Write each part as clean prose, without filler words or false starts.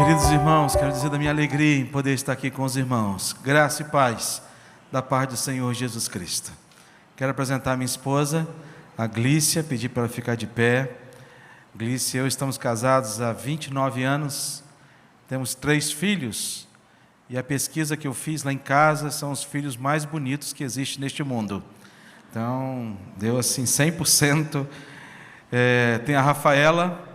Queridos irmãos, quero dizer da minha alegria em poder estar aqui com os irmãos. Graça e paz da parte do Senhor Jesus Cristo. Quero apresentar minha esposa, a Glícia, pedir para ela ficar de pé. Glícia e eu estamos casados há 29 anos, temos 3 filhos, e a pesquisa que eu fiz lá em casa são os filhos mais bonitos que existem neste mundo. Então, deu assim 100%. Tem a Rafaela,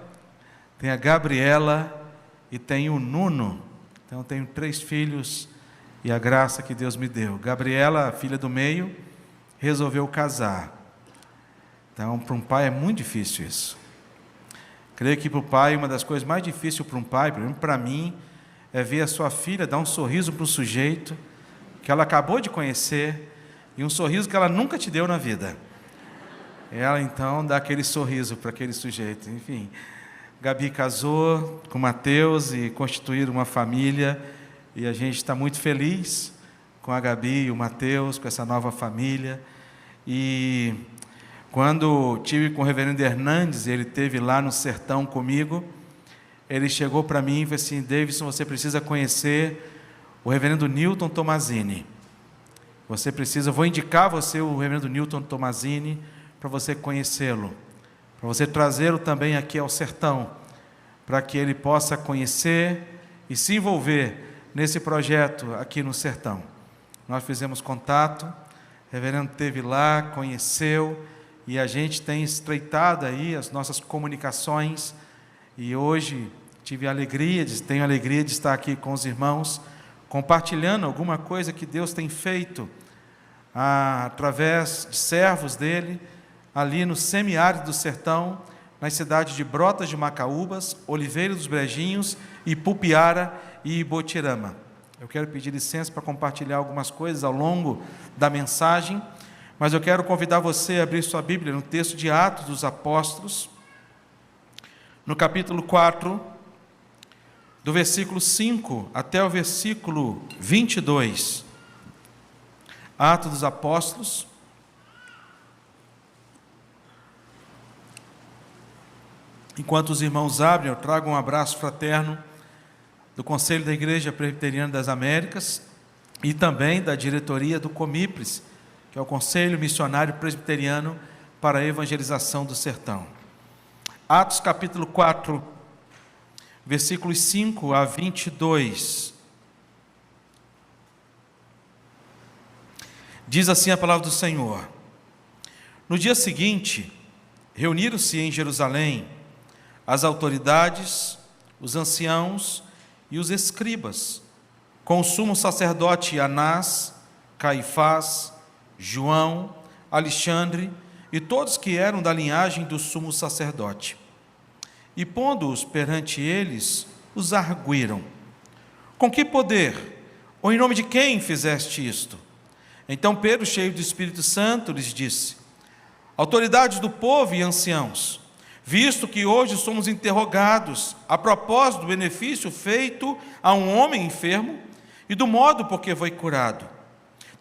tem a Gabriela e tem o Nuno. Então, eu tenho 3 filhos e a graça que Deus me deu. Gabriela, a filha do meio, resolveu casar. Então, para um pai é muito difícil isso. Creio que para o pai, uma das coisas mais difíceis para um pai, por exemplo, para mim, é ver a sua filha dar um sorriso para um sujeito que ela acabou de conhecer e um sorriso que ela nunca te deu na vida. Ela, então, dá aquele sorriso para aquele sujeito. Enfim, Gabi casou com Mateus e constituíram uma família, e a gente está muito feliz com a Gabi e o Mateus, com essa nova família. E quando tive com o reverendo Hernandes, ele esteve lá no sertão comigo, ele chegou para mim e falou assim: Davidson, você precisa conhecer o reverendo Newton Tomazini. Você precisa, vou indicar você o reverendo Newton Tomazini para você conhecê-lo, para você trazê-lo também aqui ao sertão, para que ele possa conhecer e se envolver nesse projeto aqui no sertão. Nós fizemos contato, o reverendo esteve lá, conheceu, e a gente tem estreitado aí as nossas comunicações, e hoje tenho a alegria de estar aqui com os irmãos, compartilhando alguma coisa que Deus tem feito através de servos dele, ali no semiárido do sertão, nas cidades de Brotas de Macaúbas, Oliveira dos Brejinhos, Ipupiara e Ibotirama. Eu quero pedir licença para compartilhar algumas coisas ao longo da mensagem, mas eu quero convidar você a abrir sua Bíblia no texto de Atos dos Apóstolos, no capítulo 4, do versículo 5 até o versículo 22. Atos dos Apóstolos. Enquanto os irmãos abrem, eu trago um abraço fraterno do Conselho da Igreja Presbiteriana das Américas e também da diretoria do Comipres, que é o Conselho Missionário Presbiteriano para a Evangelização do Sertão. Atos capítulo 4, versículos 5 a 22. Diz assim a palavra do Senhor: No dia seguinte, reuniram-se em Jerusalém as autoridades, os anciãos e os escribas, com o sumo sacerdote Anás, Caifás, João, Alexandre e todos que eram da linhagem do sumo sacerdote. E pondo-os perante eles, os arguíram: Com que poder, ou em nome de quem fizeste isto? Então Pedro, cheio do Espírito Santo, lhes disse: Autoridades do povo e anciãos, visto que hoje somos interrogados a propósito do benefício feito a um homem enfermo e do modo por que foi curado,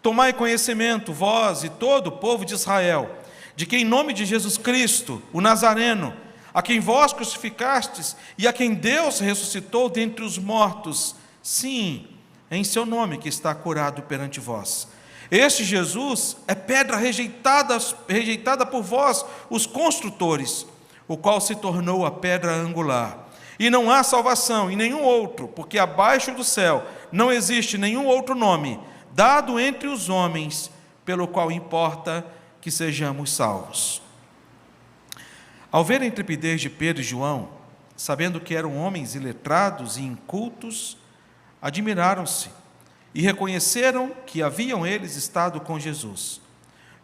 tomai conhecimento, vós e todo o povo de Israel, de que em nome de Jesus Cristo, o Nazareno, a quem vós crucificastes e a quem Deus ressuscitou dentre os mortos, sim, em seu nome que está curado perante vós. Este Jesus é pedra rejeitada por vós, os construtores, o qual se tornou a pedra angular. E não há salvação em nenhum outro, porque abaixo do céu não existe nenhum outro nome dado entre os homens, pelo qual importa que sejamos salvos. Ao ver a intrepidez de Pedro e João, sabendo que eram homens iletrados e incultos, admiraram-se e reconheceram que haviam eles estado com Jesus.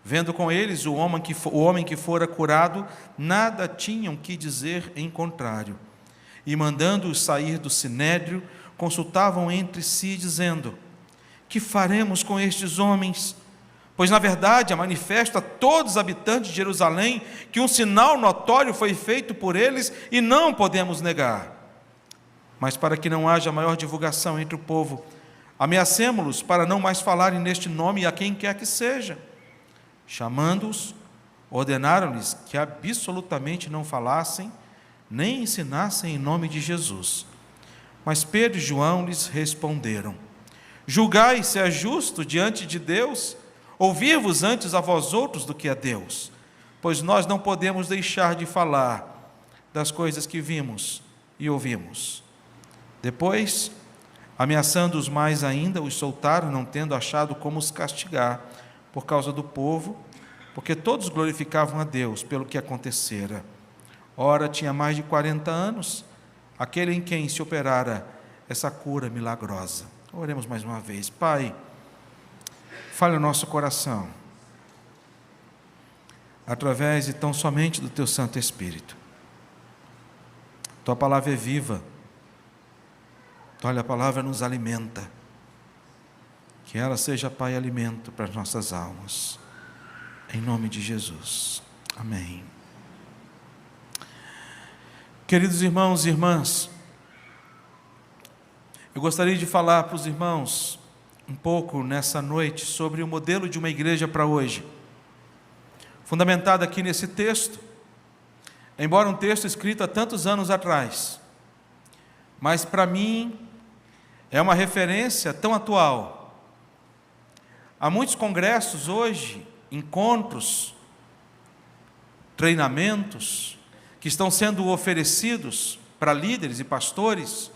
Vendo com eles o homem que fora curado, nada tinham que dizer em contrário. E mandando-os sair do sinédrio, consultavam entre si, dizendo: Que faremos com estes homens? Pois, na verdade, é manifesto a todos os habitantes de Jerusalém que um sinal notório foi feito por eles e não podemos negar. Mas para que não haja maior divulgação entre o povo, ameacemo-los para não mais falarem neste nome a quem quer que seja. Chamando-os, ordenaram-lhes que absolutamente não falassem, nem ensinassem em nome de Jesus. Mas Pedro e João lhes responderam: julgai se é justo diante de Deus ouvir-vos antes a vós outros do que a Deus, pois nós não podemos deixar de falar das coisas que vimos e ouvimos. Depois, ameaçando-os mais ainda, os soltaram, não tendo achado como os castigar por causa do povo, porque todos glorificavam a Deus pelo que acontecera. Ora, tinha mais de 40 anos aquele em quem se operara essa cura milagrosa. Oremos mais uma vez. Pai, fale o nosso coração, através e tão somente do Teu Santo Espírito. Tua palavra é viva. Olha, a palavra nos alimenta. Que ela seja, Pai, alimento para as nossas almas. Em nome de Jesus. Amém. Queridos irmãos e irmãs, eu gostaria de falar para os irmãos um pouco nessa noite sobre o modelo de uma igreja para hoje, fundamentado aqui nesse texto, embora um texto escrito há tantos anos atrás, mas para mim é uma referência tão atual. Há muitos congressos hoje, encontros, treinamentos, que estão sendo oferecidos para líderes e pastores,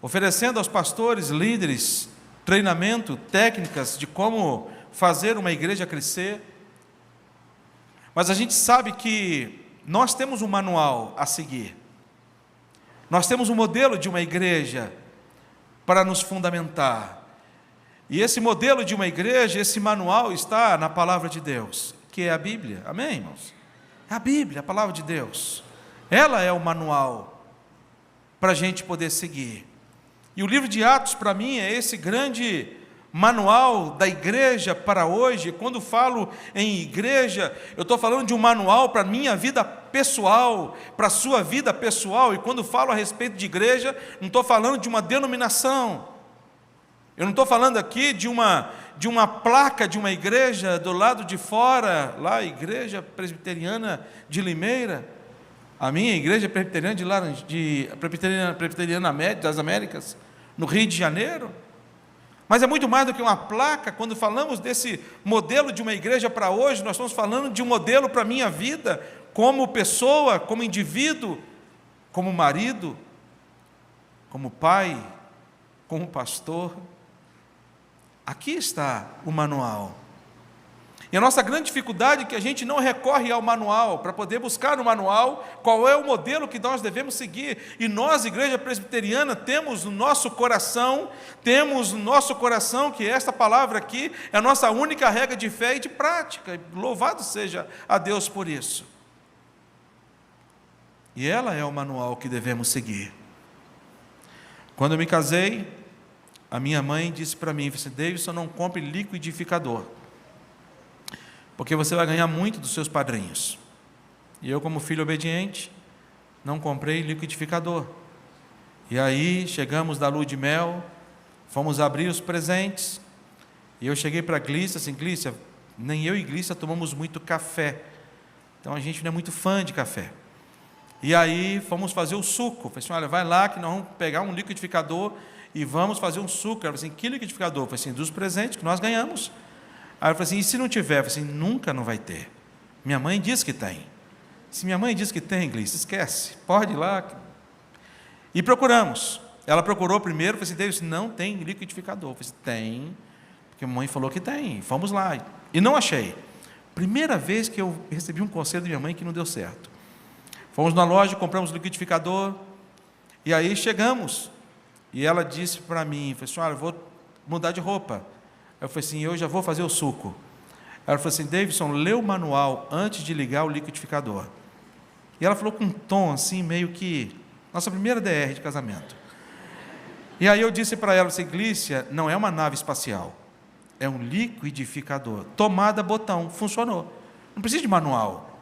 oferecendo aos pastores, líderes, treinamento, técnicas de como fazer uma igreja crescer. Mas a gente sabe que nós temos um manual a seguir. Nós temos um modelo de uma igreja para nos fundamentar. E esse modelo de uma igreja, esse manual está na palavra de Deus, que é a Bíblia. Amém, irmãos? É a Bíblia, a palavra de Deus. Ela é o manual para a gente poder seguir. E o livro de Atos, para mim, é esse grande manual da igreja para hoje. Quando falo em igreja, eu estou falando de um manual para a minha vida pessoal, para a sua vida pessoal. E quando falo a respeito de igreja, não estou falando de uma denominação. Eu não estou falando aqui de uma placa de uma igreja do lado de fora, lá, a Igreja Presbiteriana de Limeira, a minha igreja presbiteriana presbiteriana das Américas, no Rio de Janeiro. Mas é muito mais do que uma placa. Quando falamos desse modelo de uma igreja para hoje, nós estamos falando de um modelo para a minha vida, como pessoa, como indivíduo, como marido, como pai, como pastor. Aqui está o manual. E a nossa grande dificuldade é que a gente não recorre ao manual, para poder buscar no manual qual é o modelo que nós devemos seguir. E nós, Igreja Presbiteriana, temos no nosso coração, que esta palavra aqui é a nossa única regra de fé e de prática. Louvado seja a Deus por isso. E ela é o manual que devemos seguir. Quando eu me casei, a minha mãe disse para mim, Davidson, não compre liquidificador, porque você vai ganhar muito dos seus padrinhos. E eu, como filho obediente, não comprei liquidificador. E aí, chegamos da lua de mel, fomos abrir os presentes, e eu cheguei para a Glícia, assim, Glícia, nem eu e Glícia tomamos muito café, então a gente não é muito fã de café. E aí, fomos fazer o suco. Falei assim, olha, vai lá que nós vamos pegar um liquidificador e vamos fazer um suco. Ela falou assim, que liquidificador? Eu falei assim, dos presentes que nós ganhamos. Aí eu falei assim, e se não tiver? Eu falei assim, nunca não vai ter. Minha mãe diz que tem. Se minha mãe diz que tem, Glícia, esquece, pode ir lá. E procuramos. Ela procurou primeiro, falei assim, Davidson, não tem liquidificador. Eu falei assim, tem, porque a mãe falou que tem. Fomos lá. E não achei. Primeira vez que eu recebi um conselho da minha mãe que não deu certo. Fomos na loja, compramos liquidificador, e aí chegamos. E ela disse para mim, falou assim, olha, eu vou mudar de roupa. Eu falei assim, eu já vou fazer o suco. Ela falou assim, Davidson, lê o manual antes de ligar o liquidificador. E ela falou com um tom assim, meio que, nossa primeira DR de casamento. E aí eu disse para ela, assim, Glícia, não é uma nave espacial, é um liquidificador. Tomada, botão, funcionou. Não precisa de manual.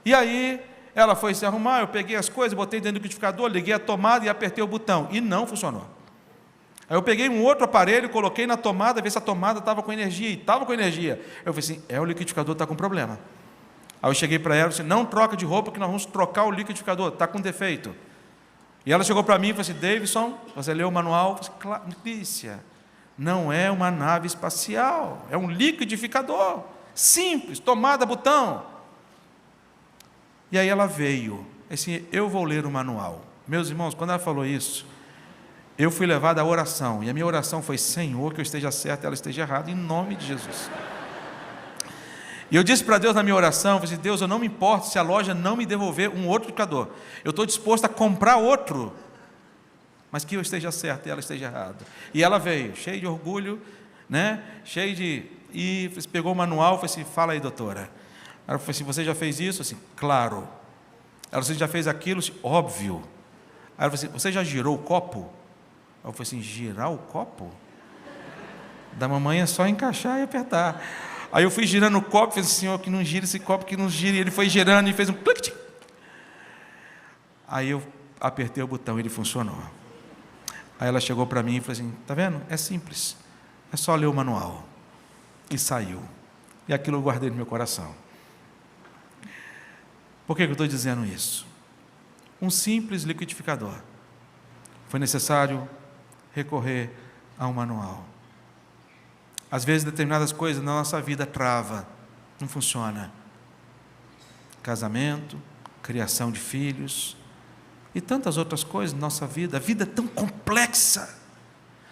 E aí ela foi se arrumar, eu peguei as coisas, botei dentro do liquidificador, liguei a tomada e apertei o botão. E não funcionou. Aí eu peguei um outro aparelho, coloquei na tomada, ver se a tomada estava com energia. E estava com energia. Eu falei assim, o liquidificador está com problema. Aí eu cheguei para ela e disse, não troca de roupa que nós vamos trocar o liquidificador, está com defeito. E ela chegou para mim e falou assim: Davidson, você leu o manual? Eu falei: claro, Lícia, não é uma nave espacial, é um liquidificador, simples, tomada, botão. E aí ela veio, assim: eu vou ler o manual. Meus irmãos, quando ela falou isso, eu fui levado à oração, e a minha oração foi: Senhor, que eu esteja certo e ela esteja errada, em nome de Jesus. E eu disse para Deus na minha oração, eu falei assim: Deus, eu não me importo se a loja não me devolver um outro liquidificador, eu estou disposto a comprar outro, mas que eu esteja certo e ela esteja errada. E ela veio, cheia de orgulho, né? Cheia de... E pegou o manual e falou assim: fala aí, doutora. Ela falou assim: você já fez isso? Assim, claro. Ela: você já fez aquilo? Assim, óbvio. Aí ela falou assim: você já girou o copo? Eu falei assim: girar o copo? Da mamãe é só encaixar e apertar. Aí eu fui girando o copo, falei assim: Senhor, que não gira esse copo, que não gira. E ele foi girando e fez um clique. Aí eu apertei o botão e ele funcionou. Aí ela chegou para mim e falou assim: está vendo? É simples, é só ler o manual. E saiu. E aquilo eu guardei no meu coração. Por que eu estou dizendo isso? Um simples liquidificador. Foi necessário recorrer ao manual. Às vezes determinadas coisas na nossa vida trava, não funciona. Casamento, criação de filhos e tantas outras coisas na nossa vida. A vida é tão complexa.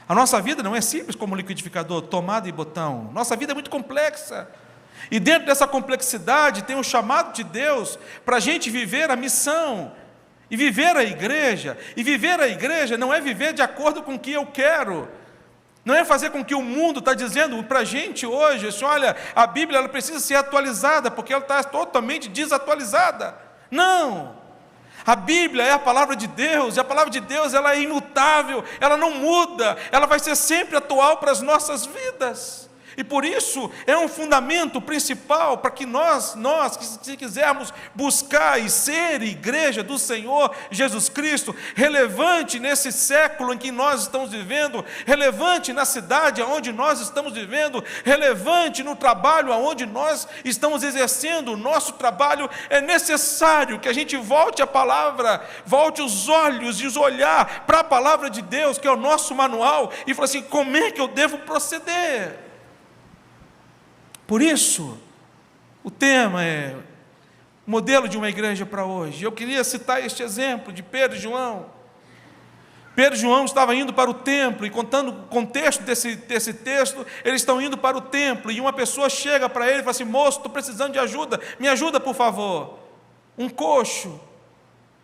A nossa vida não é simples como liquidificador, tomada e botão. Nossa vida é muito complexa. E dentro dessa complexidade tem o chamado de Deus para a gente viver a missão e viver a igreja. E viver a igreja não é viver de acordo com o que eu quero. Não é fazer com que o mundo está dizendo para a gente hoje, assim: olha, a Bíblia ela precisa ser atualizada, porque ela está totalmente desatualizada. Não! A Bíblia é a palavra de Deus, e a palavra de Deus ela é imutável, ela não muda, ela vai ser sempre atual para as nossas vidas. E por isso é um fundamento principal para que nós, se quisermos buscar e ser igreja do Senhor Jesus Cristo, relevante nesse século em que nós estamos vivendo, relevante na cidade onde nós estamos vivendo, relevante no trabalho onde nós estamos exercendo o nosso trabalho, é necessário que a gente volte à palavra, volte os olhos e os olhar para a palavra de Deus, que é o nosso manual, e fale assim: como é que eu devo proceder? Por isso, o tema é modelo de uma igreja para hoje. Eu queria citar este exemplo de Pedro e João. Pedro e João estavam indo para o templo, e contando o contexto desse texto, eles estão indo para o templo, e uma pessoa chega para ele e fala assim: moço, estou precisando de ajuda, me ajuda por favor. Um coxo.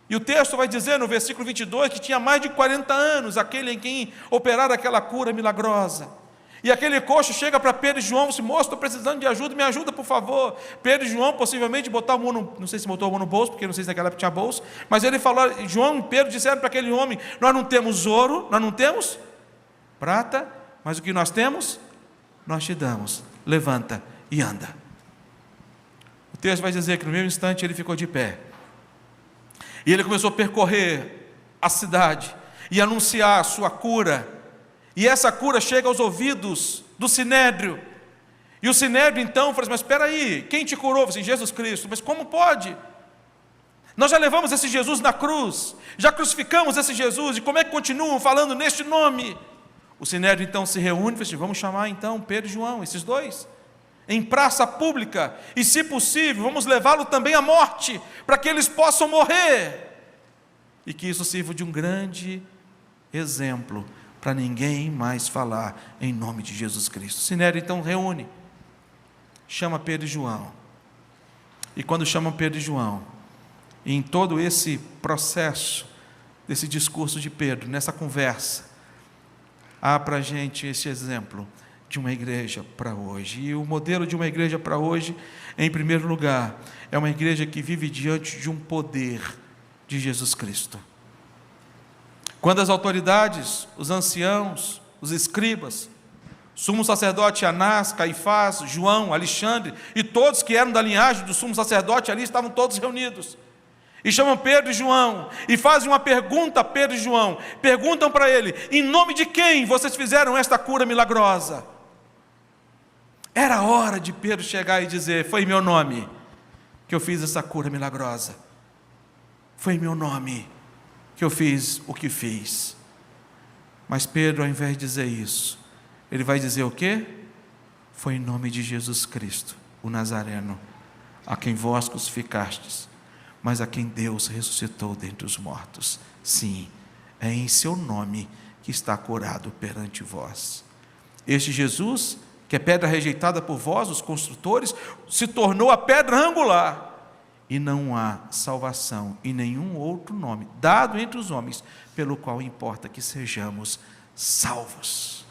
E o texto vai dizer no versículo 22 que tinha mais de 40 anos, aquele em quem operara aquela cura milagrosa. E aquele coxo chega para Pedro e João e diz: moço, estou precisando de ajuda, me ajuda por favor. Pedro e João possivelmente botaram a mão não sei se botou a mão no bolso, porque não sei se naquela época tinha bolso, mas ele falou, João e Pedro disseram para aquele homem: nós não temos ouro, nós não temos prata, mas o que nós temos, nós te damos, levanta e anda. O texto vai dizer que no mesmo instante ele ficou de pé, e ele começou a percorrer a cidade, e anunciar a sua cura. E essa cura chega aos ouvidos do Sinédrio. E o Sinédrio então fala assim: mas espera aí, quem te curou? Assim, Jesus Cristo. Mas como pode? Nós já levamos esse Jesus na cruz, já crucificamos esse Jesus, e como é que continuam falando neste nome? O Sinédrio então se reúne e fala assim: vamos chamar então Pedro e João, esses dois, em praça pública, e se possível, vamos levá-lo também à morte, para que eles possam morrer, e que isso sirva de um grande exemplo para ninguém mais falar em nome de Jesus Cristo. O Sinédrio então reúne, chama Pedro e João, e quando chamam Pedro e João, e em todo esse processo, desse discurso de Pedro, nessa conversa, há para a gente esse exemplo de uma igreja para hoje. E o modelo de uma igreja para hoje, em primeiro lugar, é uma igreja que vive diante de um poder de Jesus Cristo. Quando as autoridades, os anciãos, os escribas, sumo sacerdote Anás, Caifás, João, Alexandre, e todos que eram da linhagem do sumo sacerdote ali, estavam todos reunidos, e chamam Pedro e João, e fazem uma pergunta a Pedro e João, perguntam para ele: em nome de quem vocês fizeram esta cura milagrosa? Era hora de Pedro chegar e dizer: foi em meu nome que eu fiz essa cura milagrosa, foi em meu nome. que eu fiz o que fiz. Mas Pedro, ao invés de dizer isso, ele vai dizer o quê? Foi em nome de Jesus Cristo, o Nazareno, a quem vós crucificastes, mas a quem Deus ressuscitou dentre os mortos. Sim, é em seu nome que está curado perante vós. Este Jesus, que é pedra rejeitada por vós, os construtores, se tornou a pedra angular. E não há salvação em nenhum outro nome dado entre os homens, pelo qual importa que sejamos salvos.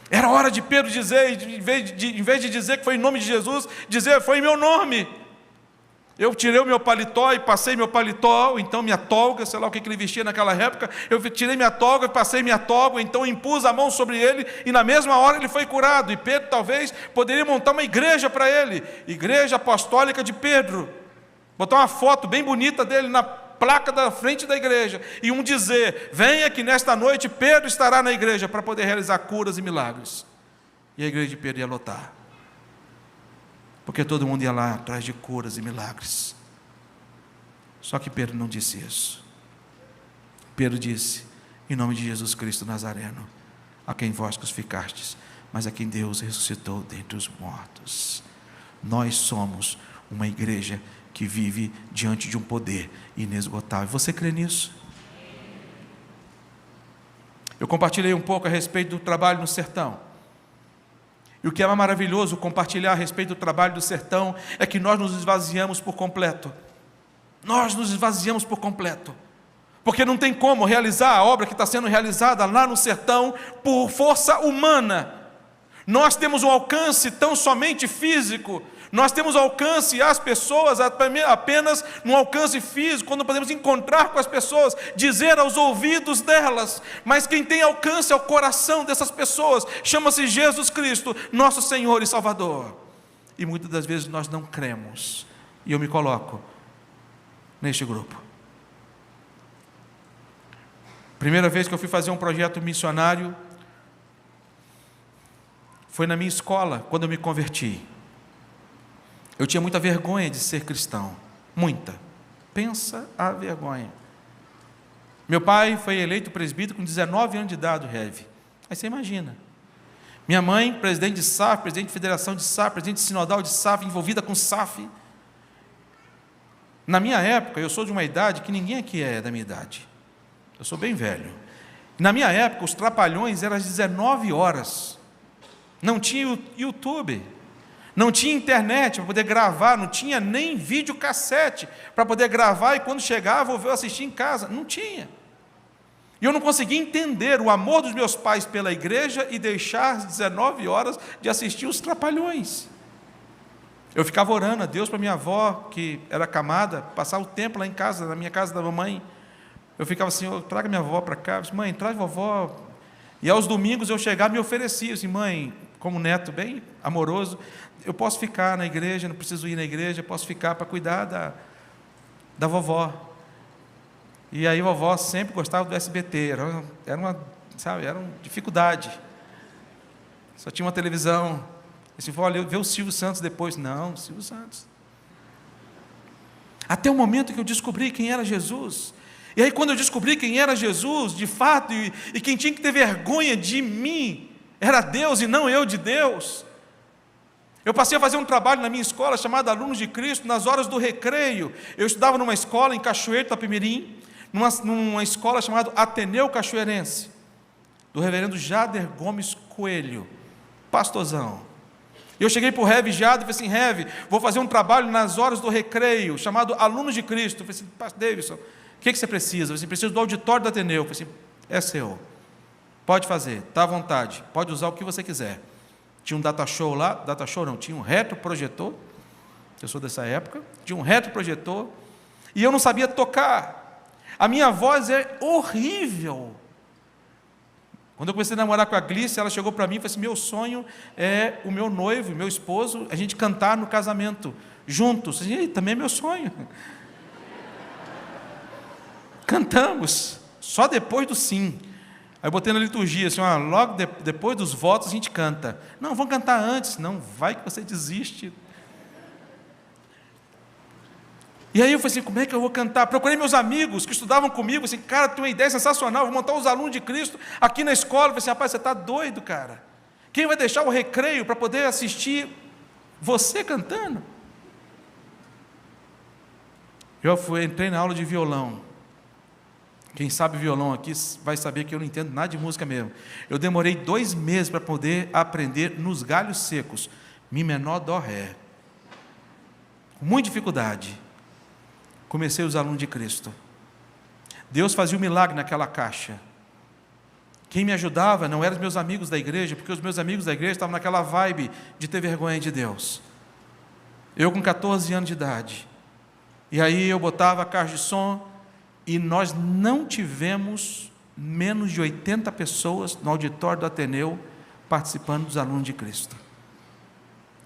Era hora de Pedro dizer, em vez de dizer que foi em nome de Jesus, dizer foi em meu nome. Eu tirei o meu paletó e passei meu paletó, ou então minha toga, sei lá o que ele vestia naquela época, eu tirei minha toga e passei minha toga, ou então impus a mão sobre ele, e na mesma hora ele foi curado. E Pedro talvez poderia montar uma igreja para ele, Igreja Apostólica de Pedro, botar uma foto bem bonita dele na placa da frente da igreja, e dizer, venha que nesta noite Pedro estará na igreja, para poder realizar curas e milagres. E a igreja de Pedro ia lotar, porque todo mundo ia lá atrás de curas e milagres. Só que Pedro não disse isso. Pedro disse, em nome de Jesus Cristo Nazareno, a quem vós crucificastes, mas a quem Deus ressuscitou dentre os mortos. Nós somos uma igreja que vive diante de um poder inesgotável. Você crê nisso? Eu compartilhei um pouco a respeito do trabalho no sertão. E o que é maravilhoso compartilhar a respeito do trabalho do sertão é que nós nos esvaziamos por completo. Nós nos esvaziamos por completo. Porque não tem como realizar a obra que está sendo realizada lá no sertão por força humana. Nós temos um alcance tão somente físico. Nós temos alcance às pessoas apenas no alcance físico, quando podemos encontrar com as pessoas, dizer aos ouvidos delas. Mas quem tem alcance ao coração dessas pessoas chama-se Jesus Cristo, nosso Senhor e Salvador. E muitas das vezes nós não cremos. E eu me coloco neste grupo. Primeira vez que eu fui fazer um projeto missionário foi na minha escola, quando eu me converti. Eu tinha muita vergonha de ser cristão, muita. Pensa a vergonha. Meu pai foi eleito presbítero com 19 anos de idade, Rev. Aí você imagina. Minha mãe, presidente de SAF, presidente de federação de SAF, presidente sinodal de SAF, envolvida com SAF. Na minha época, eu sou de uma idade que ninguém aqui é da minha idade. Eu sou bem velho. Na minha época, os trapalhões eram às 19 horas. Não tinha YouTube. Não tinha internet para poder gravar, não tinha nem videocassete para poder gravar, e quando chegava eu assistir em casa, não tinha. E eu não conseguia entender o amor dos meus pais pela igreja e deixar às 19 horas de assistir os trapalhões. Eu ficava orando a Deus para minha avó, que era camada, passar o tempo lá em casa, na minha casa da mamãe. Eu ficava assim, traga minha avó para cá, eu disse, mãe, traz vovó. E aos domingos eu chegava e me oferecia, assim, mãe, como neto bem amoroso, eu posso ficar na igreja, não preciso ir na igreja, posso ficar para cuidar da vovó. E aí a vovó sempre gostava do SBT, era uma dificuldade. Só tinha uma televisão. Assim, olha, vê o Silvio Santos depois. Não, Silvio Santos. Até o momento que eu descobri quem era Jesus. E aí quando eu descobri quem era Jesus, de fato, e quem tinha que ter vergonha de mim, era Deus e não eu de Deus. Eu passei a fazer um trabalho na minha escola chamado Alunos de Cristo, nas horas do recreio. Eu estudava numa escola em Cachoeiro, Itapemirim, numa escola chamada Ateneu Cachoeirense, do reverendo Jader Gomes Coelho, pastorzão. Eu cheguei para o Rev Jader e falei assim, Rev, vou fazer um trabalho nas horas do recreio, chamado Alunos de Cristo. Eu falei assim, Pastor Davidson, o que você precisa? Eu falei assim, preciso do auditório do Ateneu. Eu falei assim, é seu, pode fazer, está à vontade, pode usar o que você quiser. Tinha um data show lá, tinha um retroprojetor, eu sou dessa época, tinha um retroprojetor, e eu não sabia tocar, a minha voz é horrível. Quando eu comecei a namorar com a Glícia, ela chegou para mim e falou assim, meu sonho é o meu noivo, meu esposo, a gente cantar no casamento, juntos. E também é meu sonho. Cantamos, só depois do sim. Aí eu botei na liturgia, assim, logo depois dos votos a gente canta. Não, vamos cantar antes. Não, vai que você desiste. E aí eu falei assim, como é que eu vou cantar? Procurei meus amigos que estudavam comigo, assim, cara, tem uma ideia sensacional, vou montar os alunos de Cristo aqui na escola. Eu falei assim, rapaz, você está doido, cara? Quem vai deixar o recreio para poder assistir você cantando? Entrei na aula de violão. Quem sabe violão aqui vai saber que eu não entendo nada de música mesmo. Eu demorei 2 meses para poder aprender nos galhos secos, Mi menor, Dó, Ré. Com muita dificuldade. Comecei os alunos de Cristo. Deus fazia um milagre naquela caixa. Quem me ajudava não eram os meus amigos da igreja, porque os meus amigos da igreja estavam naquela vibe de ter vergonha de Deus. Eu com 14 anos de idade. E aí eu botava a caixa de som, e nós não tivemos menos de 80 pessoas no auditório do Ateneu participando dos alunos de Cristo.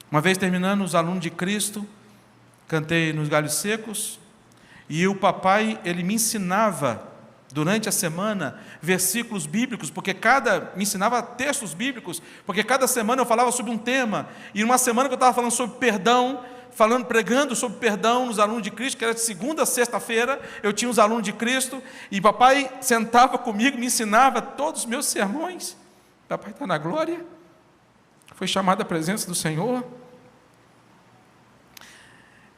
Uma vez terminando os alunos de Cristo, cantei nos galhos secos, e o papai, ele me ensinava durante a semana versículos bíblicos, me ensinava textos bíblicos, porque cada semana eu falava sobre um tema, e uma semana que eu estava falando sobre perdão, pregando sobre perdão nos alunos de Cristo, que era de segunda a sexta-feira, eu tinha os alunos de Cristo, e papai sentava comigo, me ensinava todos os meus sermões. Papai está na glória, foi chamado à presença do Senhor.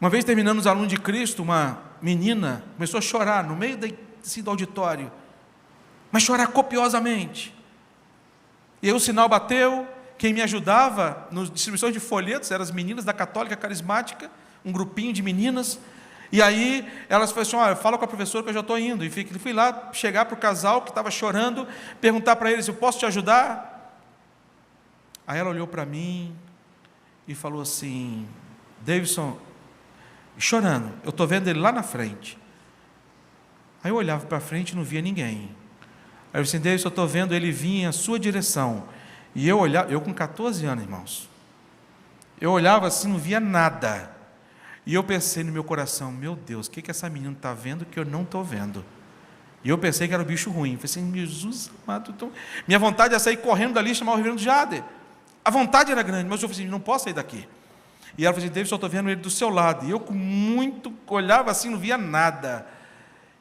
Uma vez terminando os alunos de Cristo, uma menina começou a chorar no meio do auditório, mas chorar copiosamente. E aí o sinal bateu. Quem me ajudava nas distribuições de folhetos eram as meninas da Católica Carismática, um grupinho de meninas. E aí elas falaram assim, olha, fala com a professora que eu já estou indo. E fui lá chegar para o casal que estava chorando, perguntar para eles, eu posso te ajudar? Aí ela olhou para mim e falou assim, Davidson, chorando, eu estou vendo ele lá na frente. Aí eu olhava para frente e não via ninguém. Aí eu disse, Davidson, eu estou vendo ele vir em sua direção. E eu olhava, eu com 14 anos, irmãos, eu olhava assim, não via nada. E eu pensei no meu coração, meu Deus, o que essa menina está vendo que eu não estou vendo? E eu pensei que era o bicho ruim. Eu falei assim, Jesus amado, minha vontade era sair correndo dali e chamar o reverendo Jader. A vontade era grande, mas eu falei assim, não posso sair daqui. E ela falou assim, David, só estou vendo ele do seu lado. E eu olhava assim, não via nada.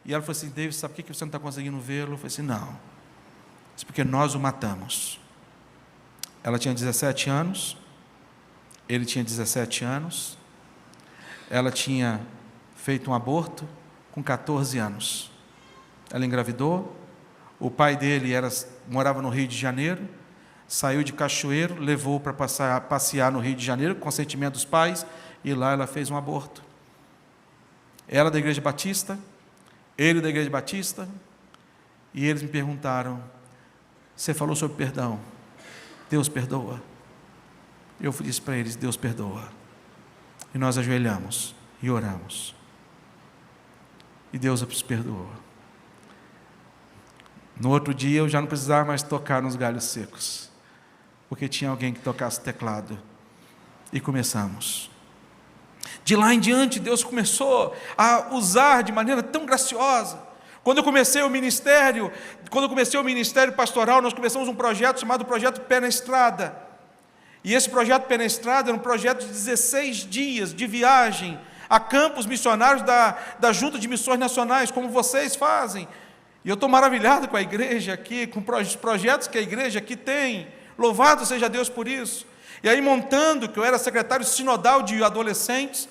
E ela falou assim, David, sabe por que você não está conseguindo vê-lo? Eu falei assim, não. Isso porque nós o matamos. Ela tinha 17 anos, ele tinha 17 anos, ela tinha feito um aborto com 14 anos. Ela engravidou, o pai dele morava no Rio de Janeiro, saiu de Cachoeiro, levou para passear no Rio de Janeiro, com consentimento dos pais, e lá ela fez um aborto. Ela da Igreja Batista, ele da Igreja Batista, e eles me perguntaram, você falou sobre perdão, Deus perdoa? Eu disse para eles, Deus perdoa. E nós ajoelhamos e oramos. E Deus os perdoou. No outro dia eu já não precisava mais tocar nos galhos secos, porque tinha alguém que tocasse o teclado. E começamos. De lá em diante, Deus começou a usar de maneira tão graciosa. Quando eu comecei o ministério pastoral, nós começamos um projeto chamado Projeto Pé na Estrada. E esse Projeto Pé na Estrada era um projeto de 16 dias de viagem a campos missionários da Junta de Missões Nacionais, como vocês fazem. E eu estou maravilhado com a igreja aqui, com os projetos que a igreja aqui tem. Louvado seja Deus por isso. E aí, montando, que eu era secretário sinodal de adolescentes,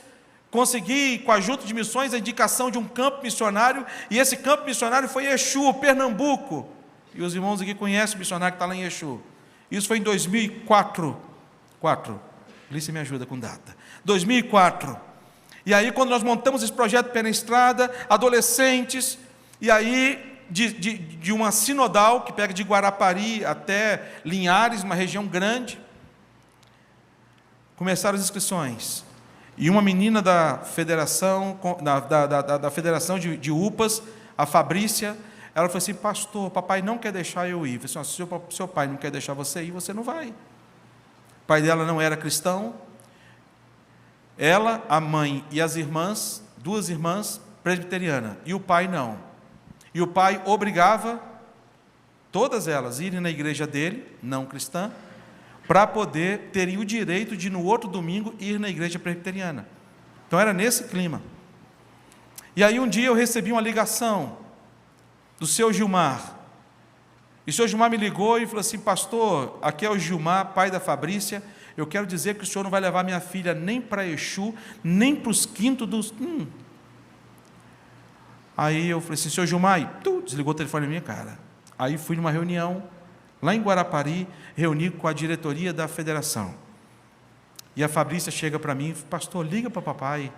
consegui, com a Junta de Missões, a indicação de um campo missionário, e esse campo missionário foi em Exu, Pernambuco. E os irmãos aqui conhecem o missionário que está lá em Exu. Isso foi em 2004. Lícia me ajuda com data. 2004. E aí, quando nós montamos esse projeto Pé na Estrada, adolescentes, e aí, de uma sinodal, que pega de Guarapari até Linhares, uma região grande, começaram as inscrições. E uma menina da federação, da federação de UPAs, a Fabrícia, ela falou assim, pastor, papai não quer deixar eu ir. Eu falei assim, se seu pai não quer deixar você ir, você não vai. O pai dela não era cristão. Ela, a mãe e as irmãs, 2 irmãs presbiterianas, e o pai não. E o pai obrigava todas elas a irem na igreja dele, não cristã, para poder terem o direito de, no outro domingo, ir na igreja presbiteriana. Então era nesse clima. E aí um dia eu recebi uma ligação do seu Gilmar. E o seu Gilmar me ligou e falou assim: pastor, aqui é o Gilmar, pai da Fabrícia. Eu quero dizer que o senhor não vai levar minha filha nem para Exu, nem para os quintos dos... Aí eu falei assim: seu Gilmar, e desligou o telefone na minha cara. Aí fui numa reunião, lá em Guarapari, reuni com a diretoria da federação. E a Fabrícia chega para mim e fala: pastor, liga para papai,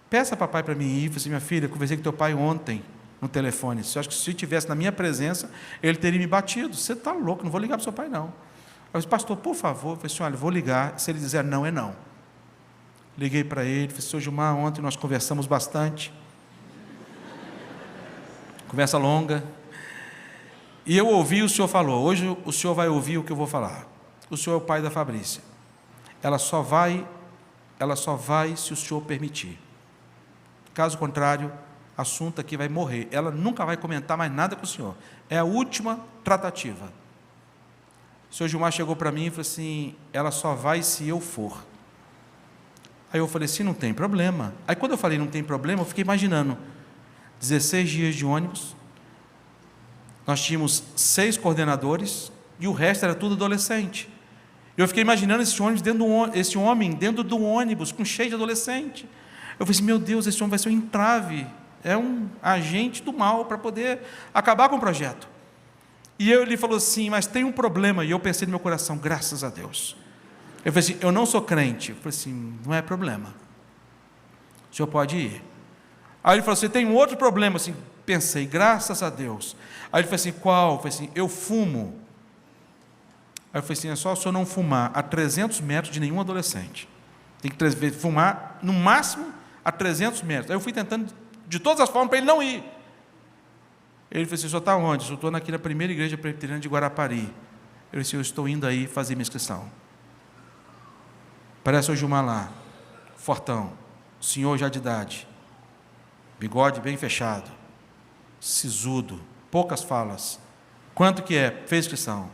peça papai para mim ir. Eu falei assim: minha filha, eu conversei com teu pai ontem no telefone, eu acho que se estivesse na minha presença, ele teria me batido. Você está louco, não vou ligar para o seu pai não. Eu disse: pastor, por favor. Eu falei assim: olha, vou ligar, se ele dizer não, é não. Liguei para ele, falei: seu Gilmar, ontem nós conversamos bastante, conversa longa, e eu ouvi o senhor falou, hoje o senhor vai ouvir o que eu vou falar. O senhor é o pai da Fabrícia, ela só vai se o senhor permitir, caso contrário, o assunto aqui vai morrer, ela nunca vai comentar mais nada com o senhor, é a última tratativa. O senhor Gilmar chegou para mim e falou assim: ela só vai se eu for. Aí eu falei assim: não tem problema. Aí quando eu falei não tem problema, eu fiquei imaginando, 16 dias de ônibus, nós tínhamos 6 coordenadores, e o resto era tudo adolescente. Eu fiquei imaginando esse homem dentro do ônibus, com cheio de adolescente. Eu falei assim: meu Deus, esse homem vai ser um entrave, é um agente do mal para poder acabar com o projeto. E ele falou assim: mas tem um problema. E eu pensei no meu coração: graças a Deus. Eu falei assim: eu não sou crente. Eu falei assim: não é problema, o senhor pode ir. Aí ele falou assim: tem um outro problema. Assim, pensei: graças a Deus. Aí ele falou assim: qual? Eu falei assim: eu fumo. Aí eu falei assim: é só o senhor não fumar a 300 metros de nenhum adolescente, tem que fumar no máximo a 300 metros. Aí eu fui tentando de todas as formas para ele não ir. Ele falou assim: o senhor está onde? Eu estou aqui na primeira igreja presbiteriana de Guarapari. Eu disse: eu estou indo aí fazer minha inscrição. Parece o Gilmar lá, fortão, senhor já de idade, bigode bem fechado, sisudo, poucas falas. Quanto que é? Fez inscrição.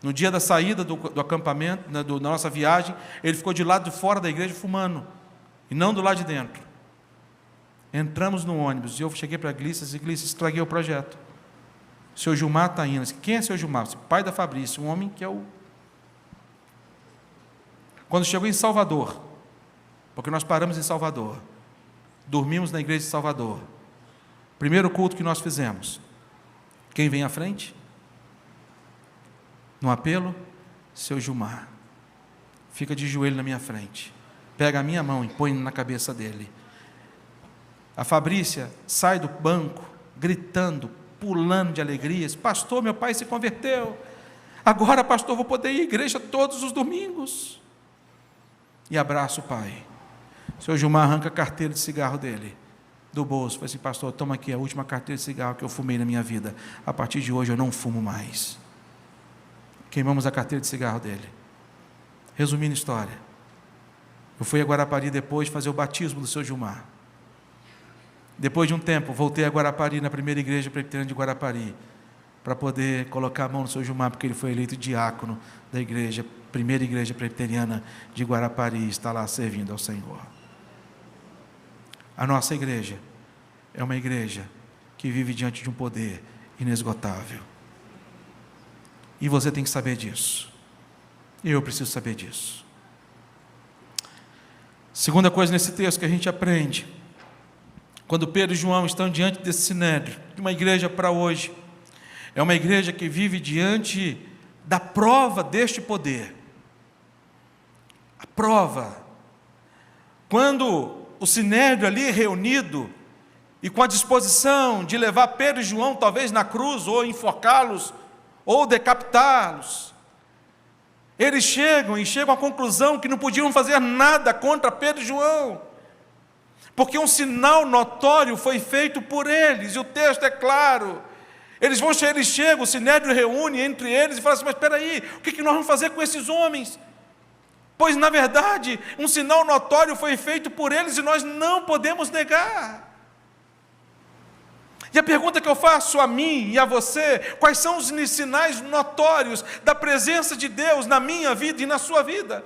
No dia da saída do acampamento, da nossa viagem, ele ficou de lado de fora da igreja fumando, e não do lado de dentro. Entramos no ônibus, e eu cheguei para a Glícia, estraguei o projeto. O senhor Gilmar está indo. Quem é o senhor Gilmar? Pai da Fabrícia, um homem que é o... Quando chegou em Salvador, porque nós paramos em Salvador, dormimos na igreja de Salvador, primeiro culto que nós fizemos, quem vem à frente? No apelo, seu Gilmar, fica de joelho na minha frente, pega a minha mão e põe na cabeça dele. A Fabrícia sai do banco, gritando, pulando de alegria: pastor, meu pai se converteu, agora, pastor, vou poder ir à igreja todos os domingos. E abraça o pai. O senhor Gilmar arranca a carteira de cigarro dele do bolso, fala assim: pastor, toma aqui a última carteira de cigarro que eu fumei na minha vida, a partir de hoje eu não fumo mais. Queimamos a carteira de cigarro dele. Resumindo a história, eu fui a Guarapari depois fazer o batismo do senhor Gilmar. Depois de um tempo, voltei a Guarapari, na primeira igreja presbiteriana de Guarapari, para poder colocar a mão no senhor Gilmar, porque ele foi eleito diácono da igreja, primeira igreja presbiteriana de Guarapari, está lá servindo ao Senhor. A nossa igreja é uma igreja que vive diante de um poder inesgotável. E você tem que saber disso. E eu preciso saber disso. Segunda coisa nesse texto que a gente aprende, quando Pedro e João estão diante desse sinédrio, de uma igreja para hoje, é uma igreja que vive diante da prova deste poder. A prova. Quando o sinédrio ali reunido, e com a disposição de levar Pedro e João talvez na cruz, ou enforcá-los, ou decapitá-los, eles chegam à conclusão que não podiam fazer nada contra Pedro e João, porque um sinal notório foi feito por eles, e o texto é claro. Eles chegam, o sinédrio reúne entre eles e fala assim: mas espera aí, o que nós vamos fazer com esses homens? Pois na verdade, um sinal notório foi feito por eles e nós não podemos negar. E a pergunta que eu faço a mim e a você: quais são os sinais notórios da presença de Deus na minha vida e na sua vida?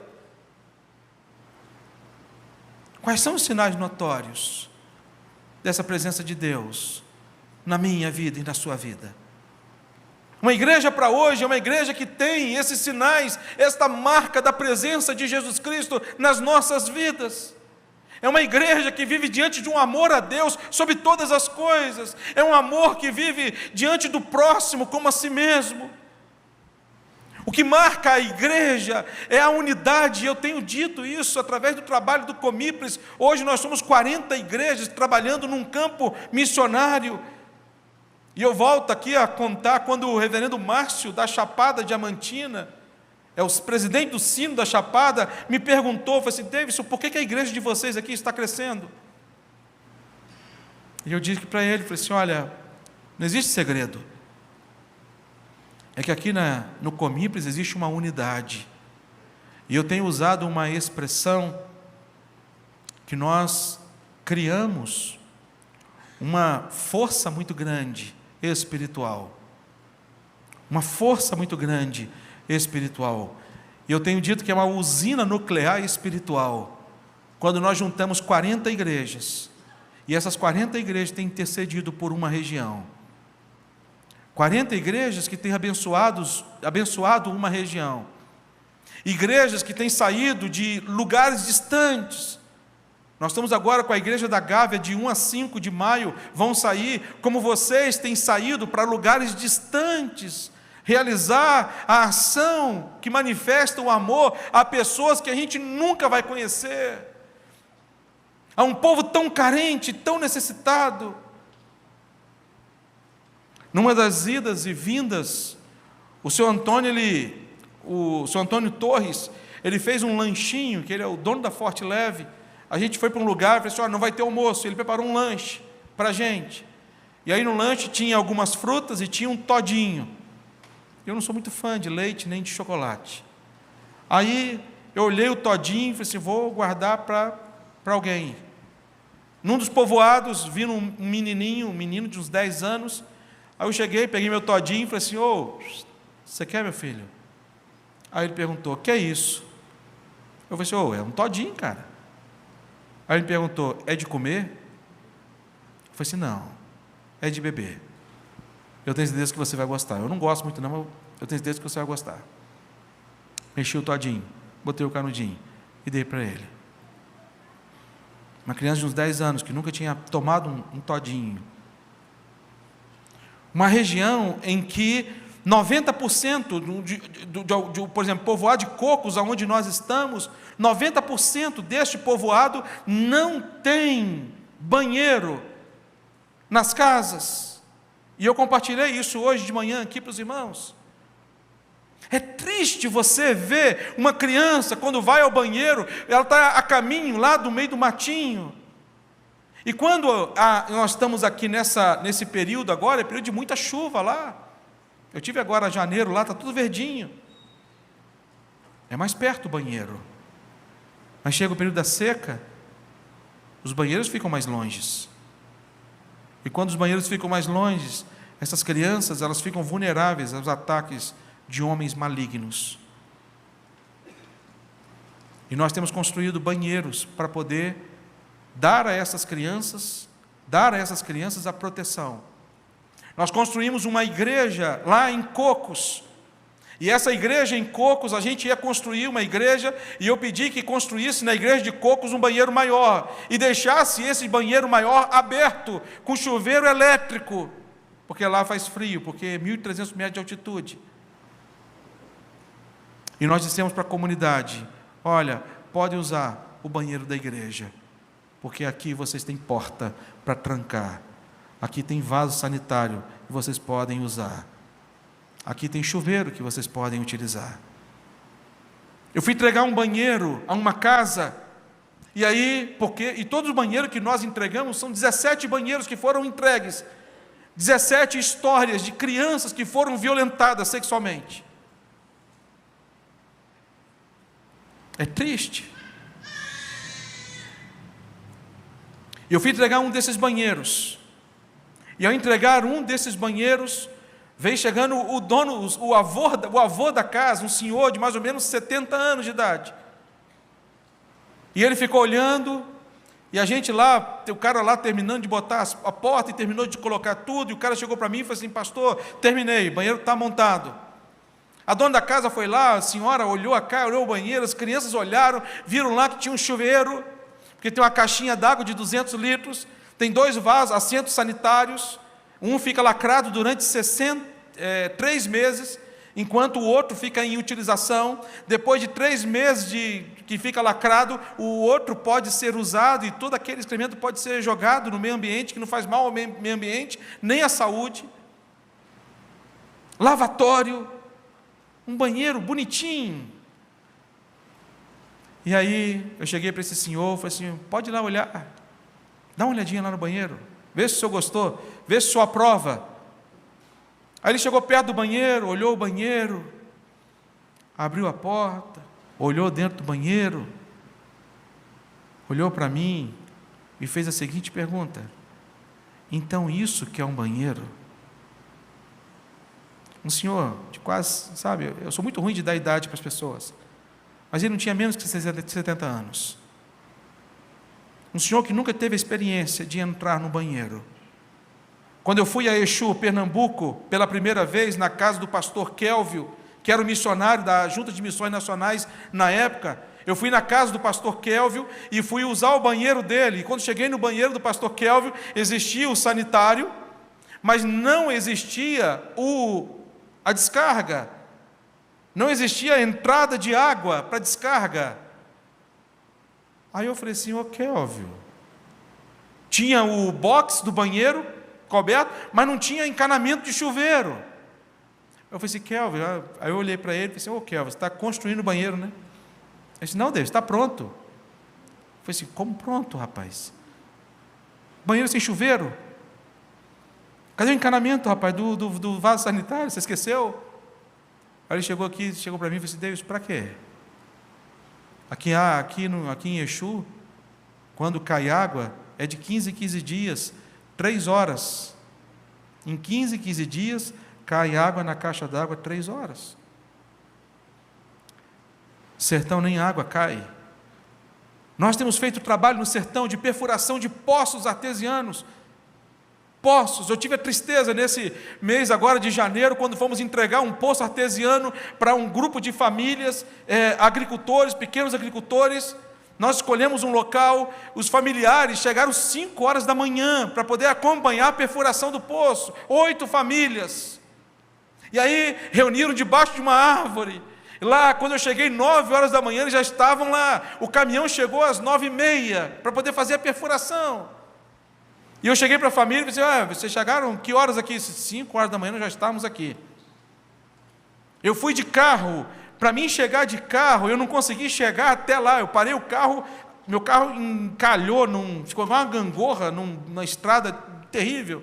Quais são os sinais notórios dessa presença de Deus na minha vida e na sua vida. Uma igreja para hoje é uma igreja que tem esses sinais, esta marca da presença de Jesus Cristo nas nossas vidas. É uma igreja que vive diante de um amor a Deus sobre todas as coisas. É um amor que vive diante do próximo como a si mesmo. O que marca a igreja é a unidade, eu tenho dito isso através do trabalho do Comipres. Hoje nós somos 40 igrejas trabalhando num campo missionário. E eu volto aqui a contar quando o reverendo Márcio, da Chapada Diamantina, o presidente do Sino da Chapada, me perguntou, falou assim: Davidson, por que a igreja de vocês aqui está crescendo? E eu disse para ele, falei assim: olha, não existe segredo. É que aqui no Comipres existe uma unidade. E eu tenho usado uma expressão que nós criamos uma força muito grande espiritual. Uma força muito grande espiritual. E eu tenho dito que é uma usina nuclear espiritual. Quando nós juntamos 40 igrejas, e essas 40 igrejas têm intercedido por uma região. 40 igrejas que têm abençoado uma região. Igrejas que têm saído de lugares distantes. Nós estamos agora com a igreja da Gávea, de 1 a 5 de maio, vão sair, como vocês têm saído para lugares distantes, realizar a ação que manifesta o amor a pessoas que a gente nunca vai conhecer, a um povo tão carente, tão necessitado. Numa das idas e vindas, o seu Antônio Torres, ele fez um lanchinho, que ele é o dono da Forte Leve. A gente foi para um lugar e falou assim: olha, não vai ter almoço. Ele preparou um lanche para a gente. E aí no lanche tinha algumas frutas e tinha um todinho. Eu não sou muito fã de leite nem de chocolate. Aí eu olhei o todinho e falei assim: vou guardar para alguém. Num dos povoados, vi um menino de uns 10 anos. Aí eu cheguei, peguei meu todinho e falei assim: ô, você quer, meu filho? Aí ele perguntou: o que é isso? Eu falei assim: ô, é um todinho, cara. Aí ele perguntou: é de comer? Eu falei assim: não, é de beber. Eu tenho certeza que você vai gostar. Eu não gosto muito não, mas eu tenho certeza que você vai gostar. Mexi o todinho, botei o canudinho e dei para ele. Uma criança de uns 10 anos que nunca tinha tomado um todinho. Uma região em que 90% por exemplo, povoado de Cocos, onde nós estamos, 90% deste povoado não tem banheiro nas casas. E eu compartilhei isso hoje de manhã aqui para os irmãos. É triste você ver uma criança, quando vai ao banheiro, ela está a caminho lá do meio do matinho. E quando nós estamos aqui nesse período agora, é período de muita chuva lá. Eu tive agora janeiro lá, está tudo verdinho. É mais perto o banheiro. Mas chega o período da seca, os banheiros ficam mais longe. E quando os banheiros ficam mais longe, essas crianças, elas ficam vulneráveis aos ataques de homens malignos. E nós temos construído banheiros para poder dar a essas crianças a proteção. Nós construímos uma igreja lá em Cocos, e essa igreja em Cocos, a gente ia construir uma igreja, e eu pedi que construísse na igreja de Cocos um banheiro maior, e deixasse esse banheiro maior aberto, com chuveiro elétrico, porque lá faz frio, porque é 1.300 metros de altitude. E nós dissemos para a comunidade: olha, pode usar o banheiro da igreja, porque aqui vocês têm porta para trancar, aqui tem vaso sanitário que vocês podem usar, aqui tem chuveiro que vocês podem utilizar. Eu fui entregar um banheiro a uma casa, e todos os banheiros que nós entregamos, são 17 banheiros que foram entregues, 17 histórias de crianças que foram violentadas sexualmente. É triste. Eu fui entregar um desses banheiros, e ao entregar um desses banheiros, veio chegando o dono, o avô da casa, um senhor de mais ou menos 70 anos de idade. E ele ficou olhando, E a gente lá, o cara lá terminando de botar a porta e terminou de colocar tudo, e o cara chegou para mim e falou assim: pastor, terminei, o banheiro está montado. A dona da casa foi lá, a senhora olhou a casa, olhou o banheiro, as crianças olharam, viram lá que tinha um chuveiro, porque tem uma caixinha d'água de 200 litros, tem 2 vasos, assentos sanitários, um fica lacrado durante 3 meses, enquanto o outro fica em utilização. Depois de 3 meses que fica lacrado, o outro pode ser usado, e todo aquele excremento pode ser jogado no meio ambiente, que não faz mal ao meio ambiente, nem à saúde. Lavatório, um banheiro bonitinho. E aí eu cheguei para esse senhor, falei assim: pode ir lá olhar, dá uma olhadinha lá no banheiro, vê se o senhor gostou, vê se o senhor aprova. Aí ele chegou perto do banheiro, olhou o banheiro, abriu a porta, olhou dentro do banheiro, olhou para mim e fez a seguinte pergunta: então isso que é um banheiro? Um senhor de quase, sabe, eu sou muito ruim de dar idade para as pessoas, mas ele não tinha menos que 70 anos. Um senhor que nunca teve a experiência de entrar no banheiro. Quando eu fui a Exu, Pernambuco, pela primeira vez, na casa do pastor Kelvio, que era o missionário da Junta de Missões Nacionais na época, eu fui na casa do pastor Kelvio e fui usar o banheiro dele. E quando cheguei no banheiro do pastor Kelvio, existia o sanitário, mas não existia a descarga. Não existia a entrada de água para descarga. Aí eu falei assim: ô Kelvio, tinha o box do banheiro coberto, mas não tinha encanamento de chuveiro. Eu falei assim: Kelvio, aí eu olhei para ele e falei assim: ô Kelvio, você está construindo o banheiro, né? Ele disse: não, Deus, está pronto. Eu falei assim: como pronto, rapaz? Banheiro sem chuveiro? Cadê o encanamento, rapaz, do vaso sanitário? Você esqueceu? Aí ele chegou para mim e falou assim: Deus, para quê? Aqui em Exu, quando cai água, é de 15 em 15 dias, 3 horas. Em 15 em 15 dias, cai água na caixa d'água 3 horas. Sertão nem água cai. Nós temos feito trabalho no sertão de perfuração de poços artesianos. Poços. Eu tive a tristeza nesse mês agora de janeiro, quando fomos entregar um poço artesiano para um grupo de famílias, agricultores, pequenos agricultores. Nós escolhemos um local, os familiares chegaram 5 horas da manhã para poder acompanhar a perfuração do poço. 8 famílias. E aí reuniram debaixo de uma árvore. E lá, quando eu cheguei 9 horas da manhã, eles já estavam lá. O caminhão chegou às 9h30 para poder fazer a perfuração. E eu cheguei para a família e disse: vocês chegaram que horas aqui? 5 horas da manhã nós já estávamos aqui. Eu fui de carro. Para mim chegar de carro, eu não consegui chegar até lá. Eu parei o carro, meu carro encalhou, ficou uma gangorra na estrada terrível.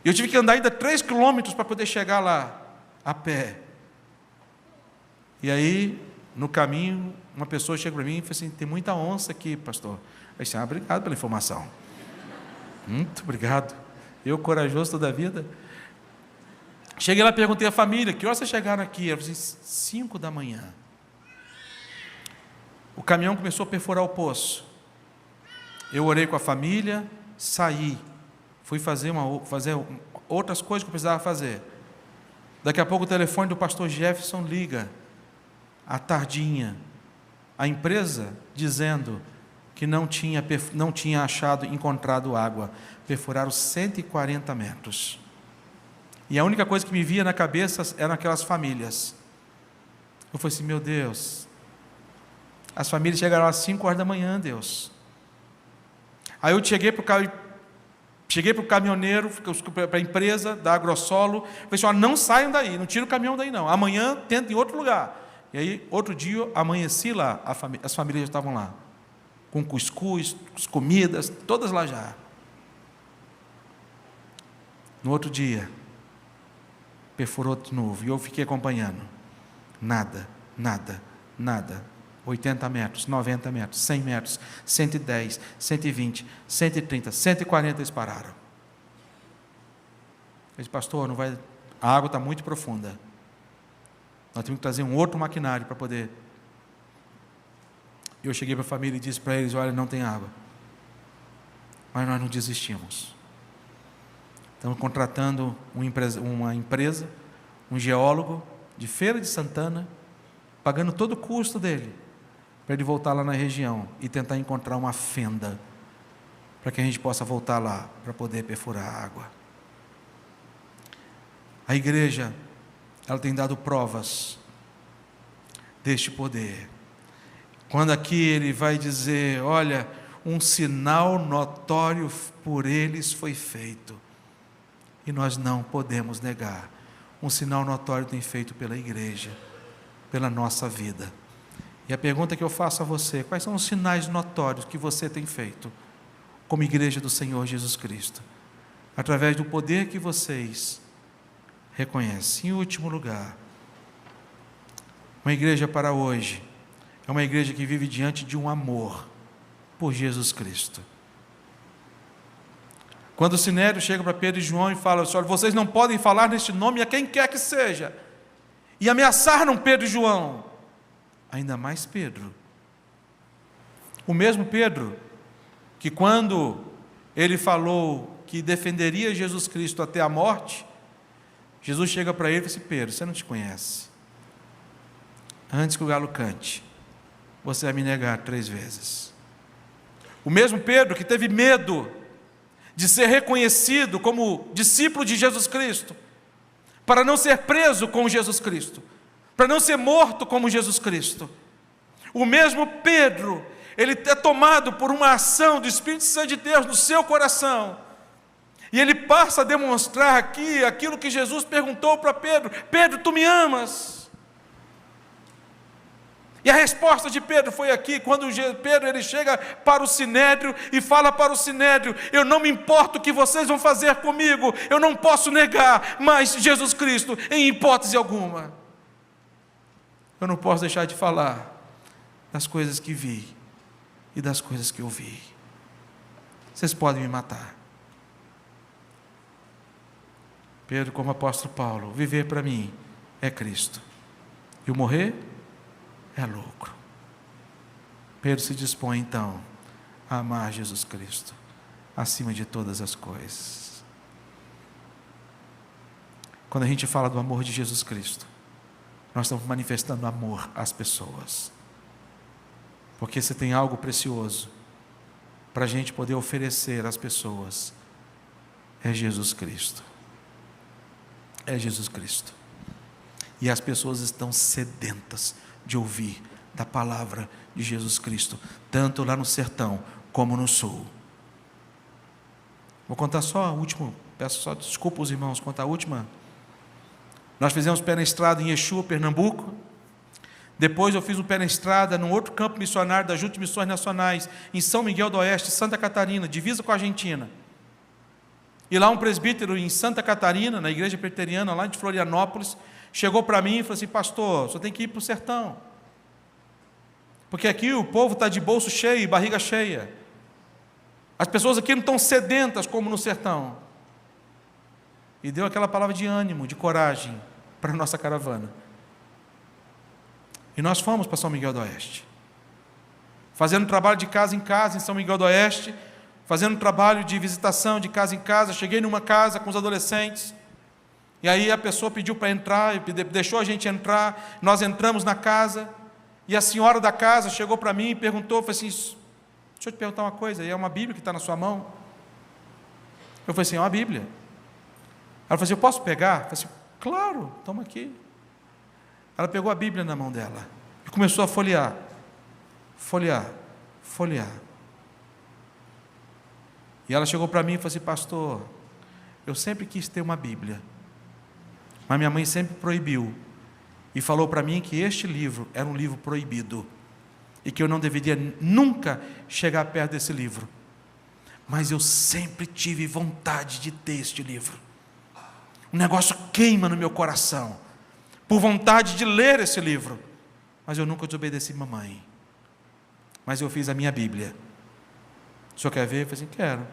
Eu tive que andar ainda 3 quilômetros para poder chegar lá, a pé. E aí, no caminho, uma pessoa chega para mim e fala assim: tem muita onça aqui, pastor. Eu disse: obrigado pela informação. Muito obrigado. Eu, corajoso toda a vida. Cheguei lá e perguntei à família: que horas vocês chegaram aqui? Ela falou assim: 5 da manhã. O caminhão começou a perfurar o poço. Eu orei com a família, saí. Fui fazer outras coisas que eu precisava fazer. Daqui a pouco o telefone do pastor Jefferson liga, à tardinha. A empresa dizendo que não tinha encontrado água. Perfuraram 140 metros. E a única coisa que me via na cabeça eram aquelas famílias. Eu falei assim: meu Deus, as famílias chegaram às 5 horas da manhã, Deus. Aí eu cheguei para o caminhoneiro, para a empresa da Agrosolo, falei assim: não saiam daí, não tira o caminhão daí não, amanhã tenta em outro lugar. E aí, outro dia, amanheci lá, as famílias já estavam lá, com cuscuz, comidas, todas lá já. No outro dia, perfurou de novo, e eu fiquei acompanhando. Nada. 80 metros, 90 metros, 100 metros, 110, 120, 130, 140 eles pararam. Eu disse: pastor, a água está muito profunda. Nós temos que trazer um outro maquinário para poder. Eu cheguei para a família e disse para eles: olha, não tem água. Mas nós não desistimos. Estamos contratando uma empresa, um geólogo de Feira de Santana, pagando todo o custo dele, para ele voltar lá na região e tentar encontrar uma fenda, para que a gente possa voltar lá, para poder perfurar a água. A igreja, ela tem dado provas deste poder. Quando aqui ele vai dizer, olha, um sinal notório por eles foi feito. E nós não podemos negar. Um sinal notório tem feito pela igreja, pela nossa vida. E a pergunta que eu faço a você, quais são os sinais notórios que você tem feito como igreja do Senhor Jesus Cristo? Através do poder que vocês reconhecem. Em último lugar, uma igreja para hoje é uma igreja que vive diante de um amor por Jesus Cristo. Quando o Sinédrio chega para Pedro e João e fala, olha, vocês não podem falar neste nome a quem quer que seja, e ameaçaram Pedro e João, ainda mais Pedro, o mesmo Pedro, que quando ele falou que defenderia Jesus Cristo até a morte, Jesus chega para ele e diz assim, Pedro, você não te conhece, antes que o galo cante, você vai me negar 3 vezes. O mesmo Pedro que teve medo de ser reconhecido como discípulo de Jesus Cristo, para não ser preso com Jesus Cristo, para não ser morto como Jesus Cristo. O mesmo Pedro, ele é tomado por uma ação do Espírito Santo de Deus no seu coração, e ele passa a demonstrar aqui aquilo que Jesus perguntou para Pedro, Pedro, tu me amas? E a resposta de Pedro foi aqui, quando Pedro ele chega para o Sinédrio e fala para o Sinédrio, eu não me importo o que vocês vão fazer comigo, eu não posso negar, mas Jesus Cristo, em hipótese alguma, eu não posso deixar de falar das coisas que vi e das coisas que eu vi. Vocês podem me matar. Pedro, como apóstolo Paulo, viver para mim é Cristo, e o morrer é lucro. Pedro se dispõe então a amar Jesus Cristo acima de todas as coisas. Quando a gente fala do amor de Jesus Cristo, nós estamos manifestando amor às pessoas, porque se tem algo precioso para a gente poder oferecer às pessoas, é Jesus Cristo. É Jesus Cristo. E as pessoas estão sedentas de ouvir da palavra de Jesus Cristo, tanto lá no sertão como no sul. Vou contar só a última, peço só desculpa os irmãos, contar a última. Nós fizemos pé na estrada em Exu, Pernambuco. Depois eu fiz um pé na estrada num outro campo missionário da Junta de Missões Nacionais, em São Miguel do Oeste, Santa Catarina, divisa com a Argentina. E lá um presbítero em Santa Catarina, na igreja presbiteriana, lá de Florianópolis, chegou para mim e falou assim, pastor, só tem que ir para o sertão, porque aqui o povo está de bolso cheio e barriga cheia, as pessoas aqui não estão sedentas como no sertão. E deu aquela palavra de ânimo, de coragem para a nossa caravana. E nós fomos para São Miguel do Oeste, fazendo trabalho de casa em São Miguel do Oeste, fazendo trabalho de visitação de casa em casa. Cheguei numa casa com os adolescentes, e aí a pessoa pediu para entrar, deixou a gente entrar, nós entramos na casa, e a senhora da casa chegou para mim e perguntou, falou assim, deixa eu te perguntar uma coisa, é uma Bíblia que está na sua mão? Eu falei assim, é uma Bíblia. Ela falou assim, eu posso pegar? Eu falei assim, claro, toma aqui. Ela pegou a Bíblia na mão dela, e começou a folhear, folhear. E ela chegou para mim e falou assim, pastor, eu sempre quis ter uma Bíblia, mas minha mãe sempre proibiu, e falou para mim que este livro era um livro proibido, e que eu não deveria nunca chegar perto desse livro, mas eu sempre tive vontade de ter este livro, um negócio queima no meu coração, por vontade de ler esse livro, mas eu nunca desobedeci mamãe, mas eu fiz a minha Bíblia. O senhor quer ver? Eu falei assim, quero.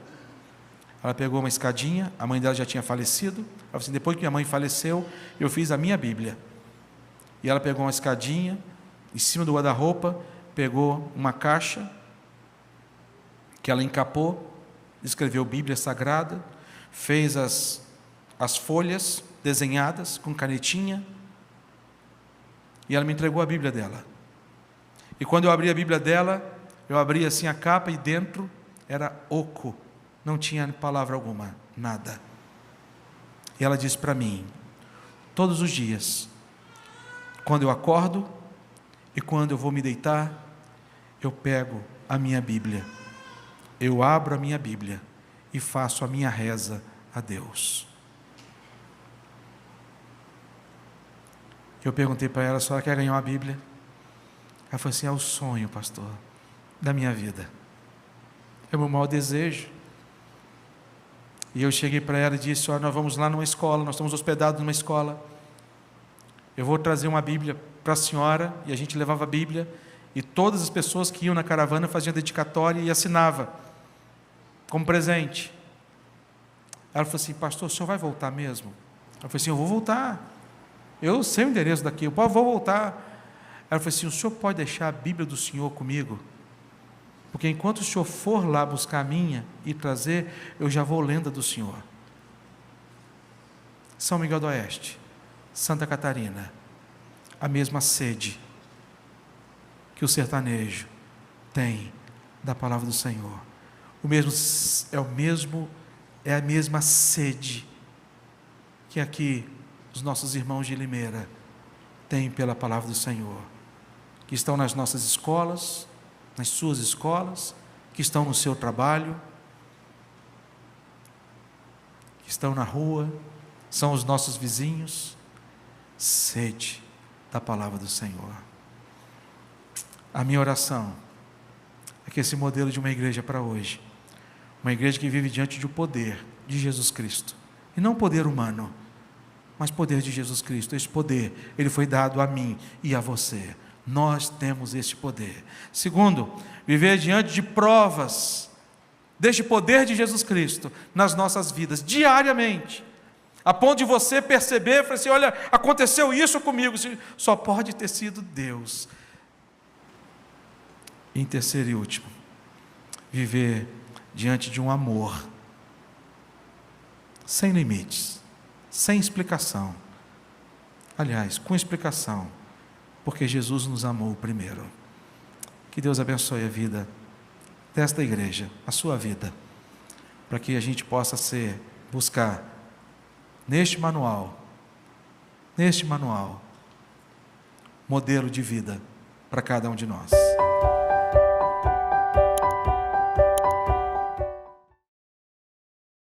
Ela pegou uma escadinha, a mãe dela já tinha falecido, ela falou assim, depois que minha mãe faleceu, eu fiz a minha Bíblia. E ela pegou uma escadinha, em cima do guarda-roupa, pegou uma caixa, que ela encapou, escreveu Bíblia Sagrada, fez as folhas desenhadas com canetinha, e ela me entregou a Bíblia dela. E quando eu abri a Bíblia dela, eu abri assim a capa e dentro era oco, não tinha palavra alguma, nada. E ela disse para mim: todos os dias, quando eu acordo e quando eu vou me deitar, eu pego a minha Bíblia, eu abro a minha Bíblia e faço a minha reza a Deus. Eu perguntei para ela: a senhora quer ganhar uma Bíblia? Ela falou assim: é o sonho, pastor, da minha vida, é o meu maior desejo. E eu cheguei para ela e disse: olha, nós vamos lá numa escola, nós estamos hospedados numa escola, eu vou trazer uma Bíblia para a senhora. E a gente levava a Bíblia, e todas as pessoas que iam na caravana faziam dedicatória e assinava como presente. Ela falou assim: pastor, o senhor vai voltar mesmo? Eu falei assim: eu vou voltar, eu sei o endereço daqui, eu vou voltar. Ela falou assim: o senhor pode deixar a Bíblia do senhor comigo? Porque enquanto o senhor for lá buscar a minha e trazer, eu já vou lendo a do senhor. São Miguel do Oeste, Santa Catarina, a mesma sede que o sertanejo tem da palavra do Senhor. É a mesma sede que aqui os nossos irmãos de Limeira têm pela palavra do Senhor, que estão nas nossas escolas, nas suas escolas, que estão no seu trabalho, que estão na rua, são os nossos vizinhos. Sede da palavra do Senhor. A minha oração é que esse modelo de uma igreja para hoje, uma igreja que vive diante do poder de Jesus Cristo, e não poder humano, mas poder de Jesus Cristo. Esse poder, ele foi dado a mim e a você. Nós temos este poder. Segundo, viver diante de provas deste poder de Jesus Cristo nas nossas vidas, diariamente, a ponto de você perceber, falar assim: olha, aconteceu isso comigo, só pode ter sido Deus. E em terceiro e último, viver diante de um amor sem limites, sem explicação. Aliás, com explicação, porque Jesus nos amou primeiro. Que Deus abençoe a vida desta igreja, a sua vida, para que a gente possa buscar neste manual, modelo de vida para cada um de nós.